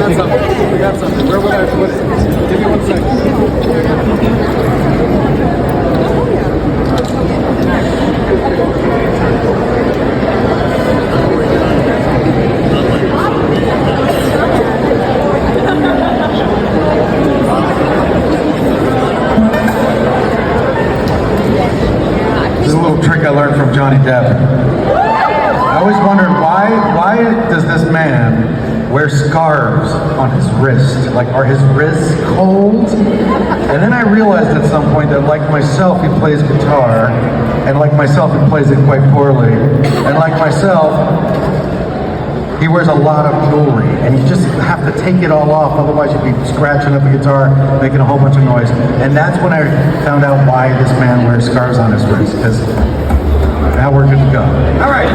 We got something. Where would I put it? Give me 1 second. This is a little trick I learned from Johnny Depp. I always wondered why does this man wear scarves on his wrist? Like, are his wrists cold? And then I realized at some point that, like myself, he plays guitar, and like myself, he plays it quite poorly, and like myself, he wears a lot of jewelry, and you just have to take it all off, otherwise you'd be scratching up the guitar, making a whole bunch of noise. And that's when I found out why this man wears scarves on his wrist, because now we're good to go. All right,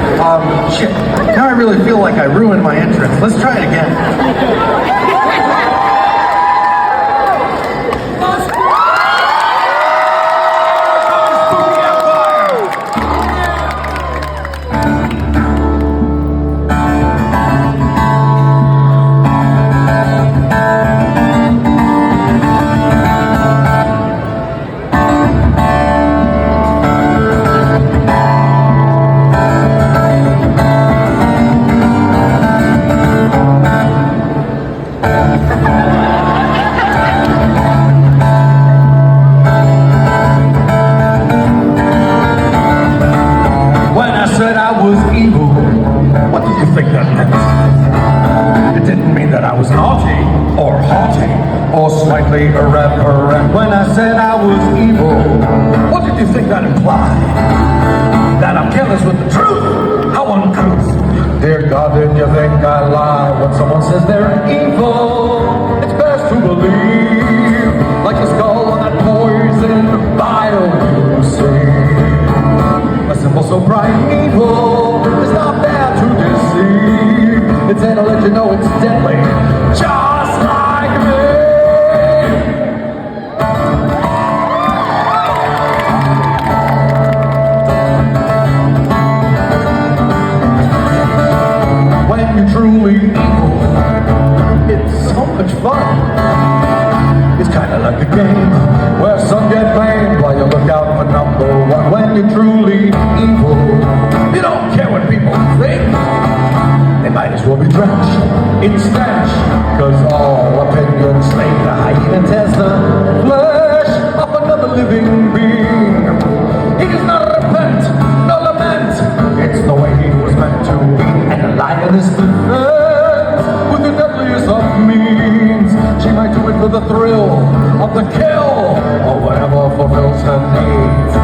shit. Now I really feel like I ruined my entrance. Let's try it again. Slightly irreverent. When I said I was evil, what did you think that implied? That I'm careless with the truth? How uncouth. Dear God, did you think I lie when someone says they're evil? It's best to believe, like the skull on that poison vial you see. A symbol so bright and evil, it's not bad to deceive. It's there to let you know it's deadly, just like me. Truly evil, it's so much fun. It's kind of like a game where some get blamed while you look out for number one. When you're truly evil, you don't care what people think. They might as well be drenched in stench, cause all opinions slay the hyena tears the flesh of another living being. He does not repent, no lament. It's the way he was meant to be. And the lioness defends with the deadliest of means. She might do it for the thrill of the kill, or whatever fulfills her needs.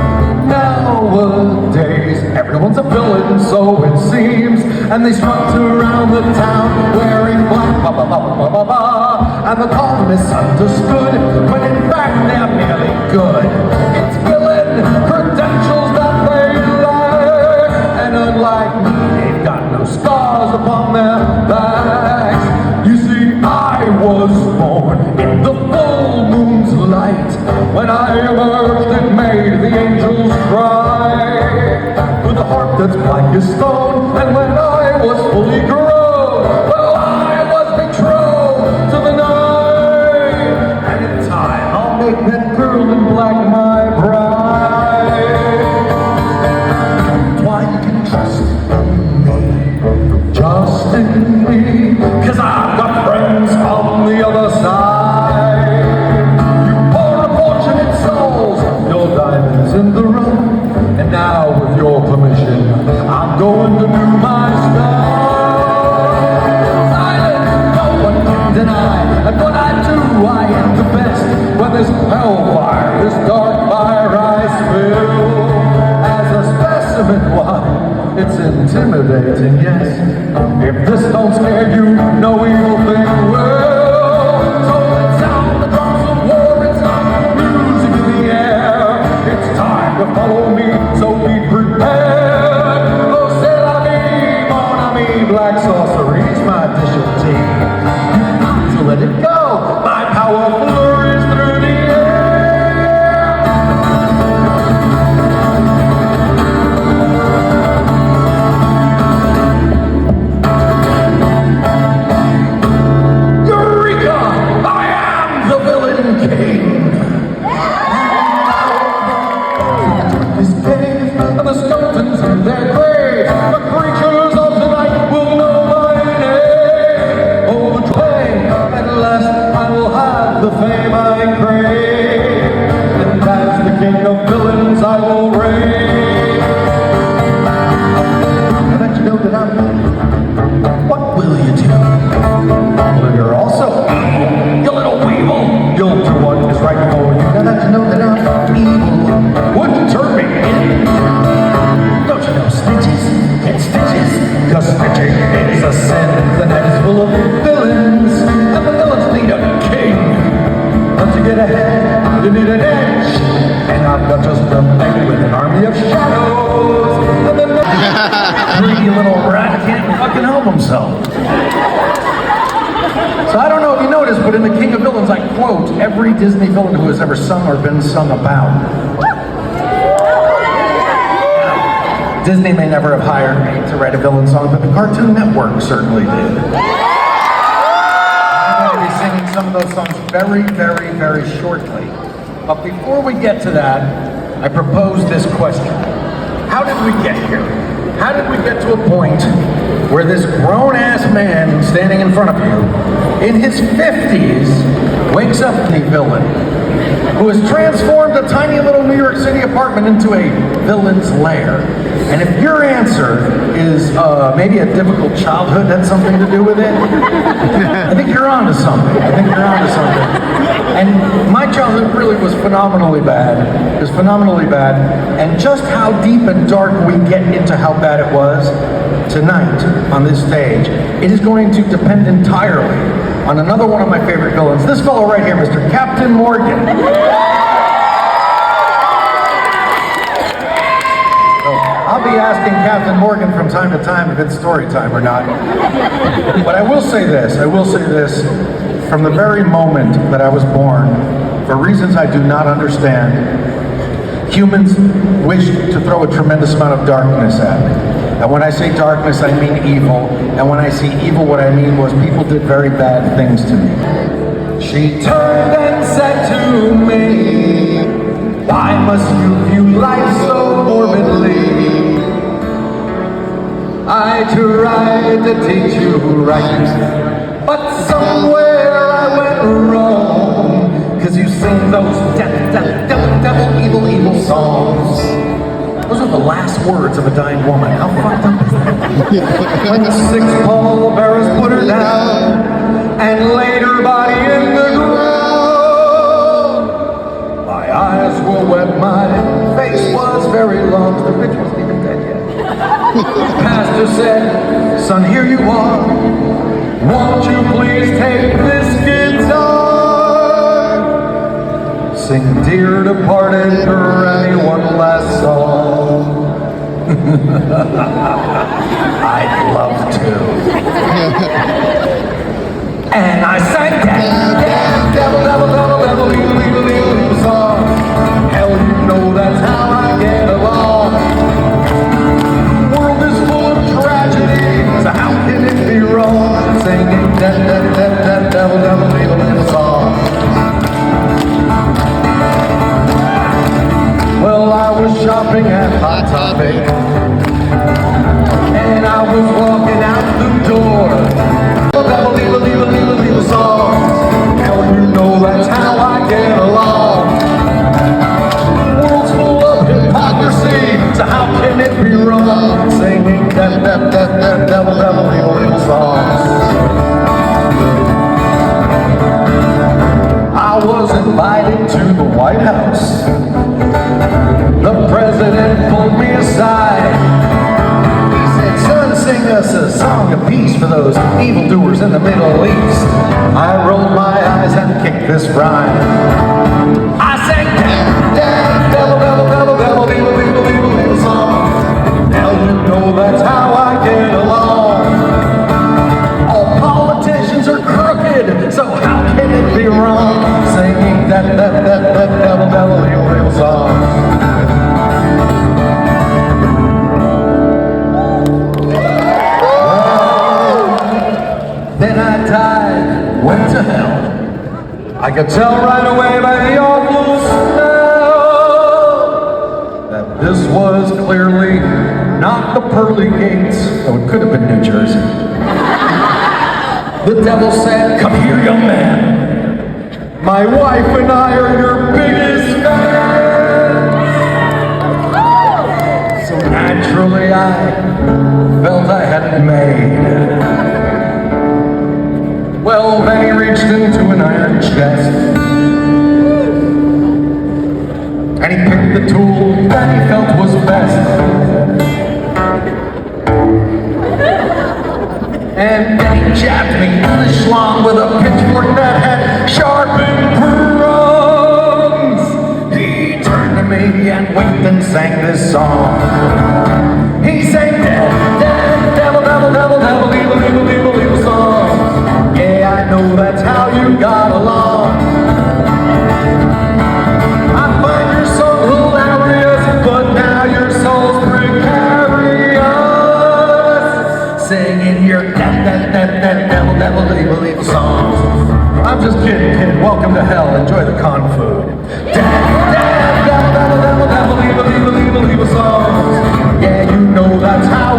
Nowadays, everyone's a villain, so it seems, and they strut around the town wearing black, ba ba ba ba ba ba, and the call misunderstood, when in fact they're merely good. It's villain credentials that they lack, and unlike me, they've got no scars upon their backs. You see, I was born in the full moon's light. When I emerged, it made the angels cry. With a heart that's black as stone, and when I was fully grown, well, I was betrothed to the night. And in time, I'll make that girl in black my bride. That's why you can trust me, just in me, cause I've got friends on the other side. You poor unfortunate souls, your diamonds in the rough. And now, with your permission, I'm going to do my stuff. Silence, no one can deny that what I do, I am the best. When there's hellfire, this dark fire I spill. As a specimen, why, it's intimidating, yes. If this don't scare you, no evil thing will. So let's sound the drums of war and sound music in the air. It's time to follow me, so be prepared. Oh, c'est la vie, mon ami, black sorcery's my dish of tea. You've got to let it go, my power flurries through the air. I will reign. I'll let you know that I'm evil. What will you do? Well, you're also evil. You little weevil. You'll do what is right for you. I'll let you know that I'm evil. Wouldn't turn me in. Don't you know snitches get stitches? Cause snitching is a sin. The net is full of villains, and the villains need a king. But to get ahead, you need an edge. And I've got just a thing with an army of shadows. And then the greedy little rat can't fucking help himself. So I don't know if you noticed, but in The King of Villains, I quote every Disney villain who has ever sung or been sung about. Disney may never have hired me to write a villain song, but the Cartoon Network certainly did. I'm going to be singing some of those songs very, very, very shortly. But before we get to that, I propose this question. How did we get here? How did we get to a point where this grown-ass man standing in front of you, in his 50s, wakes up a villain who has transformed a tiny little New York City apartment into a villain's lair? And if your answer is maybe a difficult childhood had something to do with it, I think you're onto something. And my childhood really was phenomenally bad. It was phenomenally bad. And just how deep and dark we get into how bad it was tonight on this stage, it is going to depend entirely on another one of my favorite villains. This fellow right here, Mr. Captain Morgan. I'll be asking Captain Morgan from time to time if it's story time or not. But I will say this, from the very moment that I was born, for reasons I do not understand, humans wish to throw a tremendous amount of darkness at me. And when I say darkness, I mean evil. And when I say evil, what I mean was people did very bad things to me. She turned and said to me, why must you view life so morbidly? I tried to teach you right, but somewhere I went wrong. Cause you sing those devil, evil songs. Those are the last words of a dying woman. How fucked up is that? When the 6 pallbearers put her down and laid her body in the ground, my eyes were wet, my face was very long. The bitch wasn't even dead yet. Pastor said, son, here you are. Won't you please take this guitar? Sing dear departed Granny one last song. I'd love to. And I sang that devil, evil song. Hell, you know that's how I get along. The world is full of tragedy, so how can it be wrong? Singing that devil, evil song. Well, I was shopping at Hot Topic, and I was walking out the door. Evil songs. Hell, you know that's how I get along. The world's full of hypocrisy, so how can it be wrong? Singing that devil, evil songs. I was invited to the White House. The president pulled me aside. He said, son, sing us a song of peace for those evildoers in the Middle East. I rolled my eyes and kicked this rhyme. I sang devil, evil song. Now you know that's how I get along. All politicians are crooked, so how can it be wrong? Singing that devil, evil song. Then I died, went to hell. I could tell right away by the awful smell that this was clearly not the pearly gates, though it could have been New Jersey. The devil said, come here, young man. My wife and I are your biggest fans. Naturally, I felt I had it made. Well, then he reached into an iron chest, and he picked the tool that he felt was best. And then he jabbed me in the schlong with a pitchfork that had sharpened prongs. He turned to me and winked and sang this song. He sang dead, dead, devil, devil, devil, devil, evil, evil, evil, evil song. Yeah, I know that's how you got along. I find your soul hilarious, but now your soul's precarious. Singing your devil, devil, evil, evil songs. I'm just kidding, kid. Welcome to hell. Enjoy the con food. Devil, devil, devil, devil, evil, evil, evil, evil songs. Yeah, you know that's how.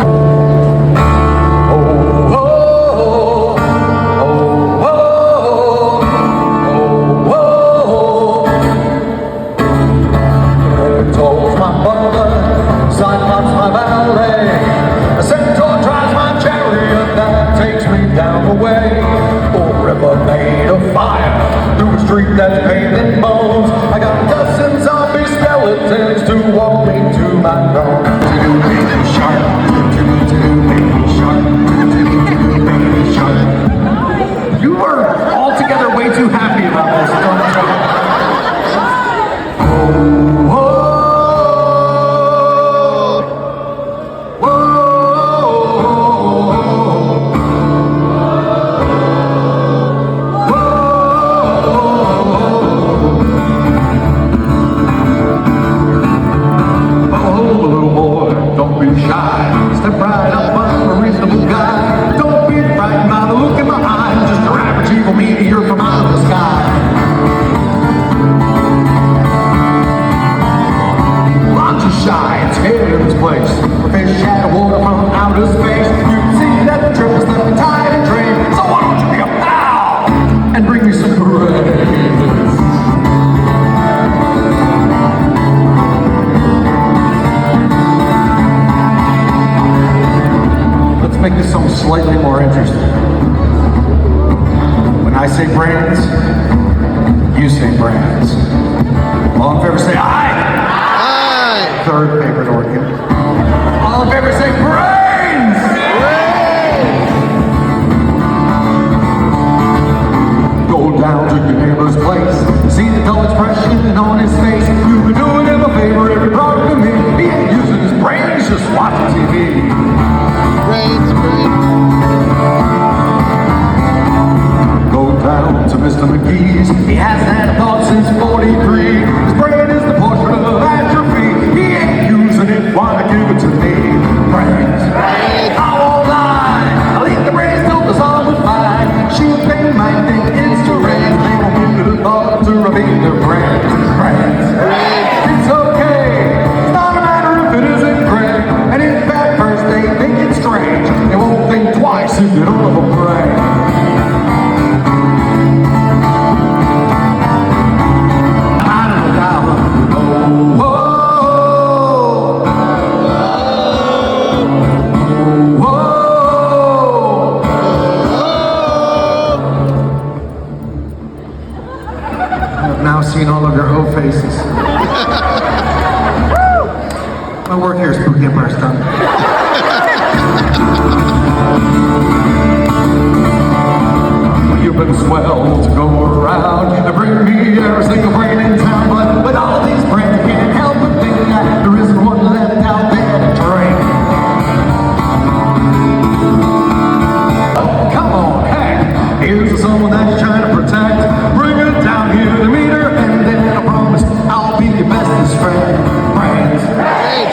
That's paved in bones. I got a dozen zombie skeletons to walk me to my throne. Baby shark, baby shark, baby shark. You are altogether way too happy about this, don't you? Make this song slightly more interesting. When I say brands, you say brands. All in favor say aye. Aye. Third favorite organ. All in favor say brains. Go down to your neighbor's place, see the dull expression on his face. You've been doing him a favor every part of me. He ain't using his brains, just watching TV. Brains, brains. Go down to Mr. McGee's. He hasn't had a thought since 43. His brain is the portrait of atrophy. He ain't using it, wanna give it to me. Brains. I won't lie, I'll eat the brains till the song was fine. Shoot, they might think it's too rain. They won't give it a thought to reveal their brains. Brains. It's okay, it's not a matter if it isn't great. And in fact, first they think it's strange. They won't think twice if you don't have a brain. I've now seen all of your O faces. My work here is spooky and burst done. You've been swell to go around and bring me every single brain in town, but with all these brains, I can't help but think that there isn't one left out there to drink. Come on, heck, here's someone that you're trying to protect. Bring it down here to meet her, and then I promise I'll be your bestest friend. Brains.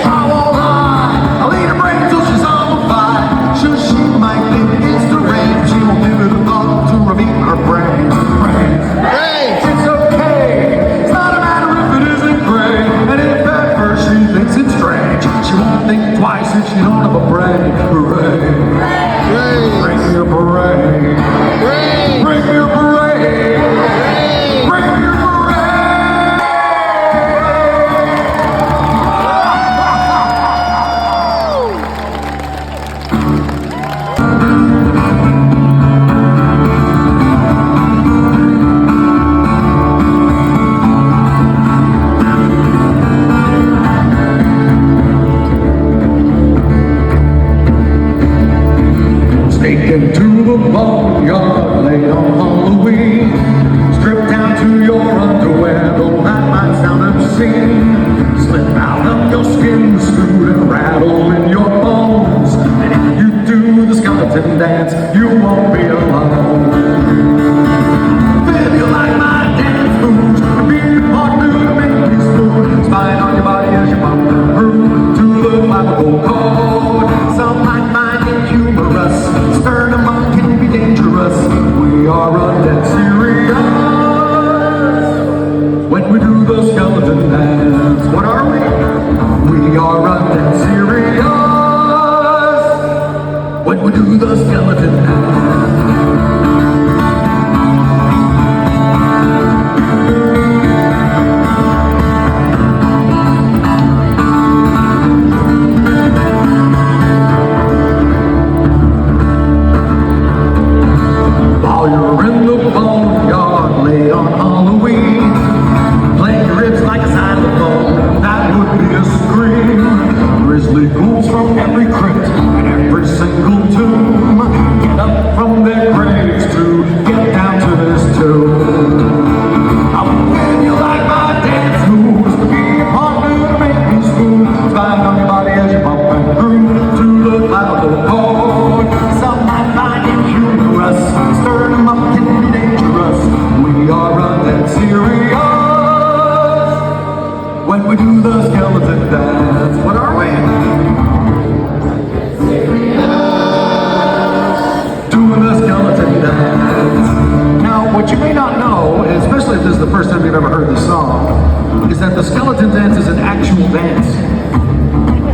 I won't lie, I'll eat her brain till she's zombified. Sure, she might think it's the rain, she won't give it a thought to reveal her brains. Brains. It's okay, it's seen. Slip out of your skin, screw and rattle in your bones. And if you do the skeleton dance, you won't be alone. If you like my dance moves, be a partner to make me smooth. Spine on your body as you bump through to the clavicle code. Some might find it humorous, sternum can be dangerous. We are undead serious when we do the skeleton dance. What are we? We are undead serious when we do the skeleton dance. When we do the skeleton dance, what are we? Doing the skeleton dance. Now, what you may not know, especially if this is the first time you've ever heard this song, is that the skeleton dance is an actual dance.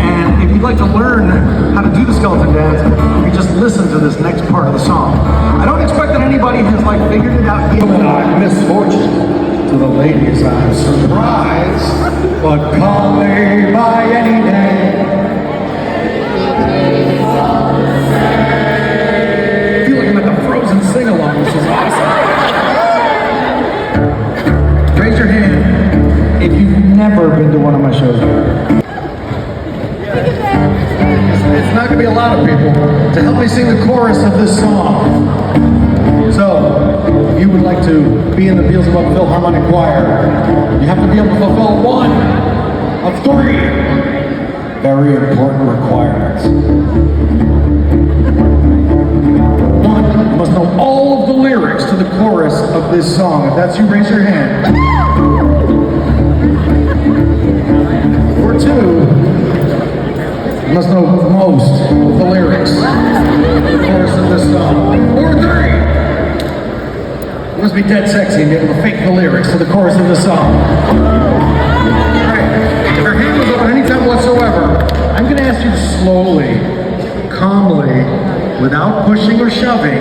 And if you'd like to learn how to do the skeleton dance, you can just listen to this next part of the song. I don't expect that anybody has figured it out yet. I'm misfortune. To the ladies, I'm surprised, but call me by any name. I feel like I'm at the Frozen sing-along. This is awesome. Raise your hand if you've never been to one of my shows. It's not going to be a lot of people to help me sing the chorus of this song. So, if you would like to be in the Beelzebub Philharmonic Choir, you have to be able to fulfill one of three very important requirements. One, you must know all of the lyrics to the chorus of this song. If that's you, raise your hand. Or two, you must know most of the lyrics to the chorus of this song. Or three, you must be dead sexy and be able to fake the lyrics to the chorus of the song. Alright, if your hand was up at any time whatsoever, I'm going to ask you to slowly, calmly, without pushing or shoving,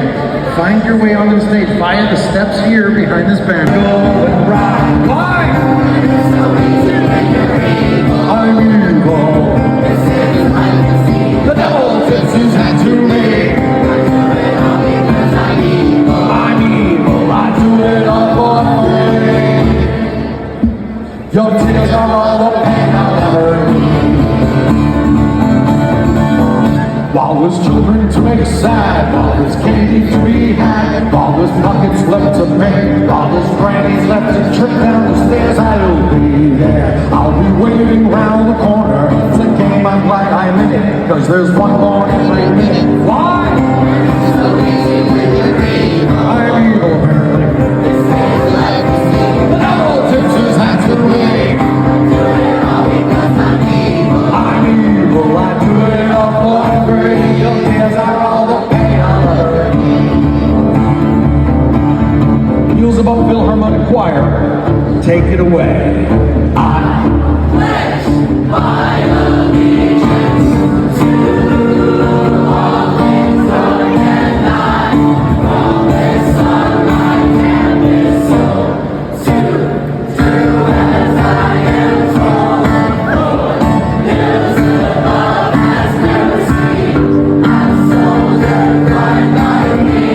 find your way onto the stage via the steps here behind this band. Go and rock. Why? I'm evil. The devil fits his hand to me. Your tears are all the pain I'll ever need. While there's children to make sad, while there's candy to be had, while there's pockets left to pay, while there's grannies left to trip down the stairs, I'll be there. I'll be waiting round the corner. It's a game, I'm glad I'm in it, cause there's one more every minute. Why? It's so easy when you're evil. I'm evil, apparently. The devil tips his hat to me. Beelzebub Philharmonic Choir, take it away. I pledge my allegiance to all things holy and high, from this sunlight and this soul, to true as I am fallen, Lord, Beelzebub has never seen. I'm soldier, blind by me.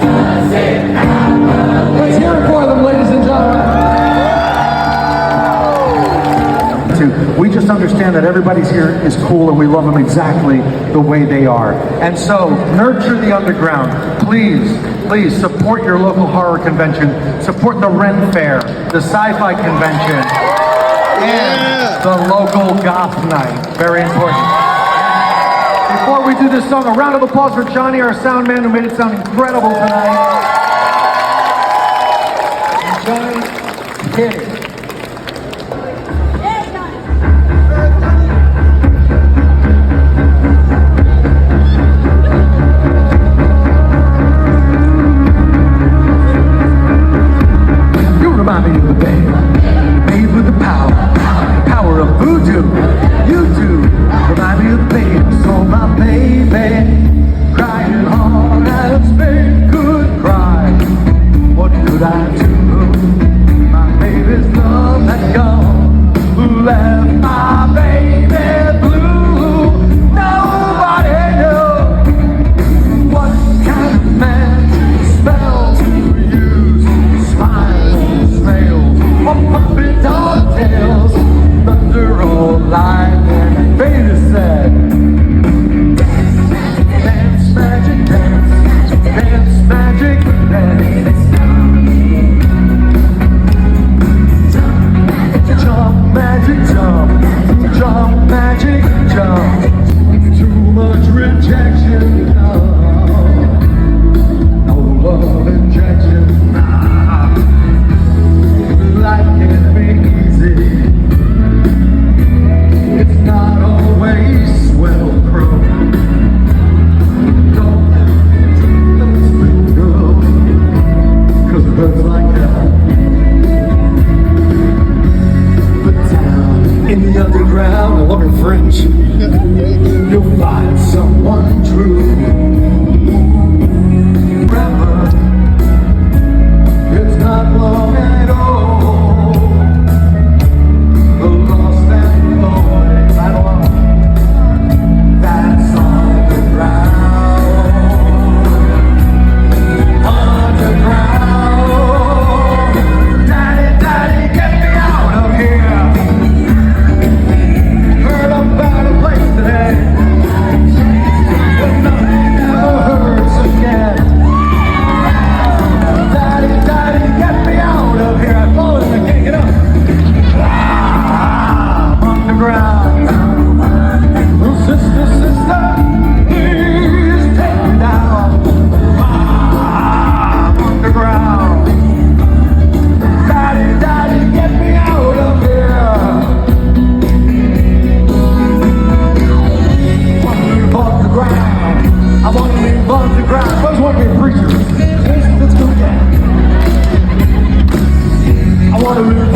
Does it happen? everybody's here is cool and we love them exactly the way they are. And so, nurture the underground. Please, please support your local horror convention. Support the Ren Fair, the Sci-Fi Convention, and the local Goth Night. Very important. Before we do this song, a round of applause for Johnny, our sound man, who made it sound incredible tonight. And Johnny, hit it. You remind me of the babe with the power of voodoo. You do remind me of the babe. So my baby, crying hard as babe could cry. What could I do? My baby's love had gone, left my baby blue. Nobody knows what kind of magic spell to use. Smiles, snails, or puppet dog tails, thunder or lightning. Baby said, dance magic dance, dance magic dance. Jump magic jump, jump magic jump. Too much rejection, no love injection. Life can be easy. It's not always Velcro. Don't spin girl, 'cause it hurts like hell. But down in the underground, I love your French, you'll find someone true. Forever, it's not long at all. The lost and lonely, right along. That's underground. Underground. Daddy, daddy, get me out of here. Heard about a place today where nothing ever hurts again. Daddy, daddy, get me out of here. I've fallen and I can't get up. I'm underground. Oh, sister, sister, please take me down. I'm underground. Daddy, daddy, get me out of here. I want to live underground. I want to live underground. I always want to be a preacher. Let's go again. I want to live